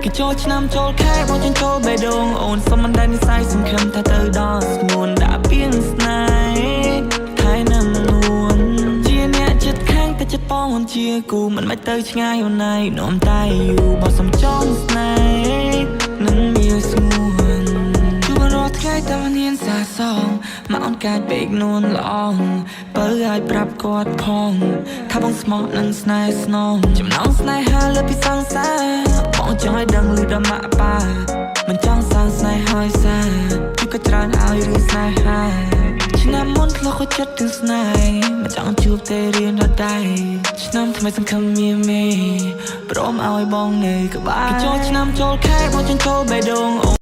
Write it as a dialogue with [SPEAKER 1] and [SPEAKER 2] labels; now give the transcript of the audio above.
[SPEAKER 1] គេចូលឆ្នាំចូលខែបងចង់ចូលបេះដូងអូនសុំមិនដែលនិស័យសង្ឃឹមថាទៅដល់ស្ងួនដាក់ពីងស្នេហ៍ថែនឹងនួនជាអ្នកចិត្តខាងតែចិត្តបងជាគូមិនមិនទៅឆ្ងាយអូនឯងនាំតែយូរបើសំចង់ស្នេហ៍នឹងមានស្ងួនជួបរាល់ថ្ងៃតែមិនហ៊ានសាសងមកអូនកាចពេកនួនល្អងបើឲ្យប្រាប់គាត់ផងថាបងស្មោះនឹងស្នេហ៍ស្នងចំណងស្នេហាលើពីសង្សារបងចង់ឲ្យដឹងឮដល់ម៉ាក់ប៉ាមិនចង់សាងស្នេហ៍ហើយសាជួបក៏ច្រើនឲ្យរឿងស្នេហាឆ្នាំមុនធ្លាប់ខូចចិត្តទាំងស្នេហ៍មិនចង់ជួបទេរៀនដល់ដៃឆ្នាំថ្មីសង្ឃឹមមានព្រមឲ្យបងនៅក្បែរគេចូលឆ្នាំចូលខែបងចង់ចូលបេះដូងអូ